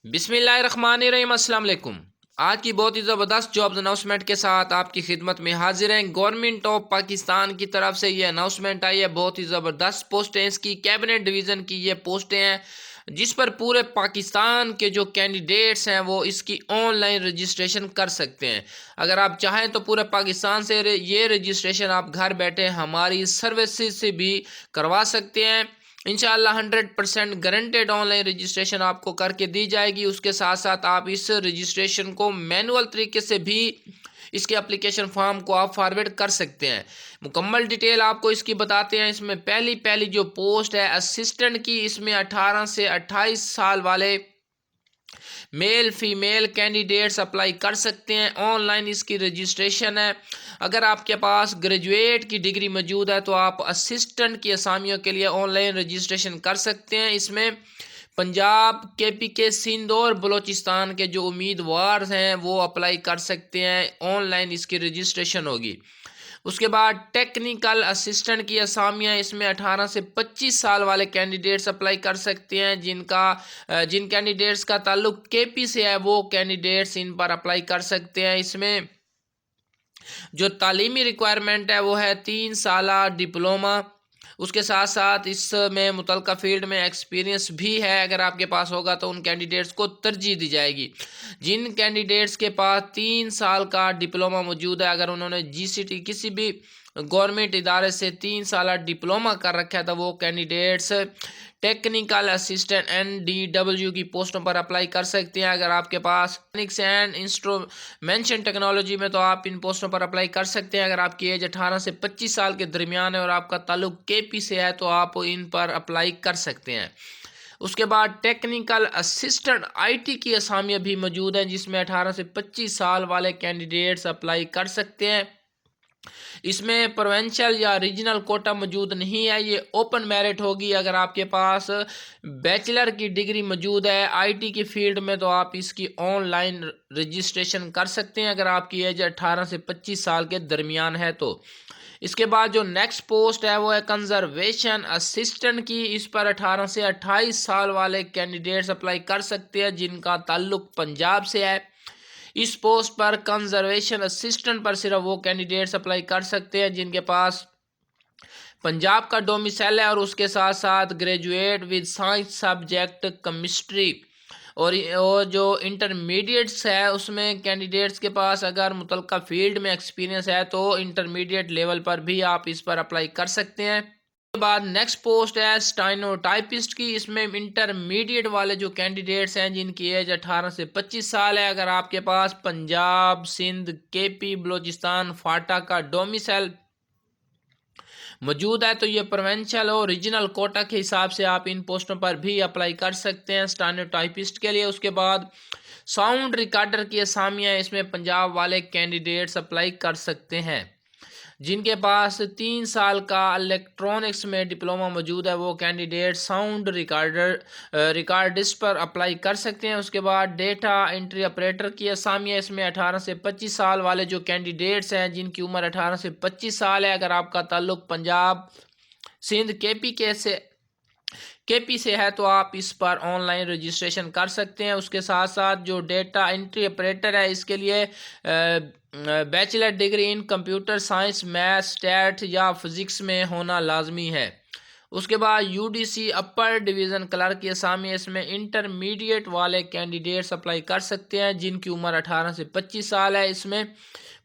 بسم اللہ الرحمن الرحیم۔ السلام علیکم۔ آج کی بہت ہی زبردست جابز اناؤنسمنٹ کے ساتھ آپ کی خدمت میں حاضر ہیں۔ گورنمنٹ آف پاکستان کی طرف سے یہ اناؤنسمنٹ آئی ہے، بہت ہی زبردست پوسٹیں اس کی کیبنٹ ڈویژن کی یہ پوسٹیں ہیں، جس پر پورے پاکستان کے جو کینڈیڈیٹس ہیں وہ اس کی آن لائن رجسٹریشن کر سکتے ہیں۔ اگر آپ چاہیں تو پورے پاکستان سے یہ رجسٹریشن آپ گھر بیٹھے ہماری سروسز سے بھی کروا سکتے ہیں۔ انشاءاللہ 100% گارنٹیڈ آن لائن رجسٹریشن آپ کو کر کے دی جائے گی۔ اس کے ساتھ ساتھ آپ اس رجسٹریشن کو مینول طریقے سے بھی اس کے اپلیکیشن فارم کو آپ فارورڈ کر سکتے ہیں۔ مکمل ڈیٹیل آپ کو اس کی بتاتے ہیں۔ اس میں پہلی جو پوسٹ ہے اسسٹنٹ کی، اس میں 18 سے 28 سال والے میل فیمیل کینڈیڈیٹس اپلائی کر سکتے ہیں۔ آن لائن اس کی رجسٹریشن ہے۔ اگر آپ کے پاس گریجویٹ کی ڈگری موجود ہے تو آپ اسسٹنٹ کی اسامیوں کے لیے آن لائن رجسٹریشن کر سکتے ہیں۔ اس میں پنجاب، کے پی کے، سندھ اور بلوچستان کے جو امیدوار ہیں وہ اپلائی کر سکتے ہیں۔ آن لائن اس کی رجسٹریشن ہوگی۔ اس کے بعد ٹیکنیکل اسسٹنٹ کی اسامیاں، اس میں 18 سے 25 سال والے کینڈیڈیٹس اپلائی کر سکتے ہیں۔ جن کینڈیڈیٹس کا تعلق کے پی سے ہے وہ کینڈیڈیٹس ان پر اپلائی کر سکتے ہیں۔ اس میں جو تعلیمی ریکوائرمنٹ ہے وہ ہے 3 سالہ ڈپلومہ۔ اس کے ساتھ ساتھ اس میں متعلقہ فیلڈ میں ایکسپیرینس بھی ہے، اگر آپ کے پاس ہوگا تو ان کینڈیڈیٹس کو ترجیح دی جائے گی۔ جن کینڈیڈیٹس کے پاس 3 سال کا ڈپلومہ موجود ہے، اگر انہوں نے جی سی ٹی کسی بھی گورنمنٹ ادارے سے 3 سالہ ڈپلومہ کر رکھا ہے تو وہ کینڈیڈیٹس ٹیکنیکل اسسٹنٹ NDW کی پوسٹوں پر اپلائی کر سکتے ہیں۔ اگر آپ کے پاس ٹیکنکس اینڈ انسٹرومنٹیشن ٹیکنالوجی میں تو آپ ان پوسٹوں پر اپلائی کر سکتے ہیں۔ اگر آپ کی ایج 18 سے 25 سال کے درمیان ہے اور آپ کا تعلق کے پی سے ہے تو آپ ان پر اپلائی کر سکتے ہیں۔ اس کے بعد ٹیکنیکل اسسٹنٹ IT کی اسامیاں بھی موجود ہیں، جس میں 18 سے 25 سال والے کینڈیڈیٹس اپلائی کر سکتے ہیں۔ اس میں پروونشل یا ریجنل کوٹا موجود نہیں ہے، یہ اوپن میرٹ ہوگی۔ اگر آپ کے پاس بیچلر کی ڈگری موجود ہے IT کی فیلڈ میں تو آپ اس کی آن لائن رجسٹریشن کر سکتے ہیں، اگر آپ کی ایج 18 سے 25 سال کے درمیان ہے تو۔ اس کے بعد جو نیکسٹ پوسٹ ہے وہ ہے کنزرویشن اسسٹنٹ کی۔ اس پر 18 سے 28 سال والے کینڈیڈیٹس اپلائی کر سکتے ہیں جن کا تعلق پنجاب سے ہے۔ اس پوسٹ پر کنزرویشن اسسٹنٹ پر صرف وہ کینڈیڈیٹس اپلائی کر سکتے ہیں جن کے پاس پنجاب کا ڈومیسائل ہے اور اس کے ساتھ ساتھ graduate with science subject chemistry, اور جو انٹرمیڈیٹس ہے اس میں کینڈیڈیٹس کے پاس اگر متعلقہ فیلڈ میں ایکسپیرینس ہے تو انٹرمیڈیٹ لیول پر بھی آپ اس پر اپلائی کر سکتے ہیں۔ اس کے بعد نیکسٹ پوسٹ ہے اسٹینوٹائپسٹ کی۔ اس میں انٹرمیڈیٹ والے جو کینڈیڈیٹس ہیں جن کی ایج 18 سے 25 سال ہے، اگر آپ کے پاس پنجاب، سندھ، کے پی، بلوچستان، فاٹا کا ڈومیسائل موجود ہے تو یہ پروونشل اور ریجنل کوٹا کے حساب سے آپ ان پوسٹوں پر بھی اپلائی کر سکتے ہیں اسٹینوٹائپسٹ کے لیے۔ اس کے بعد ساؤنڈ ریکارڈر کی اسامیاں، اس میں پنجاب والے کینڈیڈیٹس اپلائی کر سکتے ہیں۔ جن کے پاس 3 سال کا الیکٹرونکس میں ڈپلومہ موجود ہے وہ کینڈیڈیٹ ساؤنڈ ریکارڈسٹ پر اپلائی کر سکتے ہیں۔ اس کے بعد ڈیٹا انٹری آپریٹر کی اسامیاں، اس میں 18 سے 25 سال والے جو کینڈیڈیٹس ہیں جن کی عمر 18 سے 25 سال ہے، اگر آپ کا تعلق پنجاب، سندھ، کے پی سے ہے تو آپ اس پر آن لائن رجسٹریشن کر سکتے ہیں۔ اس کے ساتھ ساتھ جو ڈیٹا انٹری آپریٹر ہے اس کے لیے bachelor degree in computer science, math, state یا فزکس میں ہونا لازمی ہے۔ اس کے بعد UDC اپر ڈویژن کلرک کی اسامی، اس میں انٹرمیڈیٹ والے کینڈیڈیٹس اپلائی کر سکتے ہیں جن کی عمر 18 سے 25 سال ہے۔ اس میں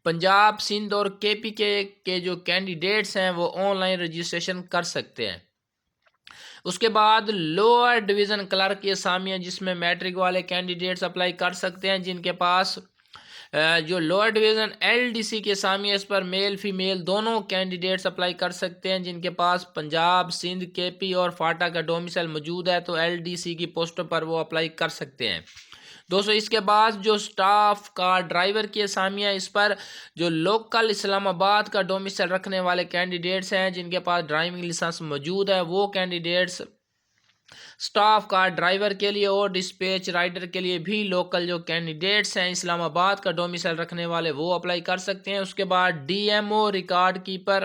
پنجاب، سندھ اور کے پی کے جو کینڈیڈیٹس ہیں وہ آن لائن رجسٹریشن کر سکتے ہیں۔ اس کے بعد لوور ڈویژن کلرک کی اسامیاں، جس میں میٹرک والے کینڈیڈیٹس اپلائی کر سکتے ہیں جن کے پاس جو لوور ڈویژن LDC کی اسامی ہے، اس پر میل فیمیل دونوں کینڈیڈیٹس اپلائی کر سکتے ہیں جن کے پاس پنجاب، سندھ، کے پی اور فاٹا کا ڈومیسائل موجود ہے تو LDC کی پوسٹوں پر وہ اپلائی کر سکتے ہیں۔ دوستو اس کے بعد جو سٹاف کا ڈرائیور کی اسامیاں، اس پر جو لوکل اسلام آباد کا ڈومیسائل رکھنے والے کینڈیڈیٹس ہیں جن کے پاس ڈرائیونگ لائسنس موجود ہے وہ کینڈیڈیٹس سٹاف کا ڈرائیور کے لیے اور ڈسپیچ رائڈر کے لیے بھی لوکل جو کینڈیڈیٹس ہیں اسلام آباد کا ڈومیسائل رکھنے والے وہ اپلائی کر سکتے ہیں۔ اس کے بعد DMO ریکارڈ کیپر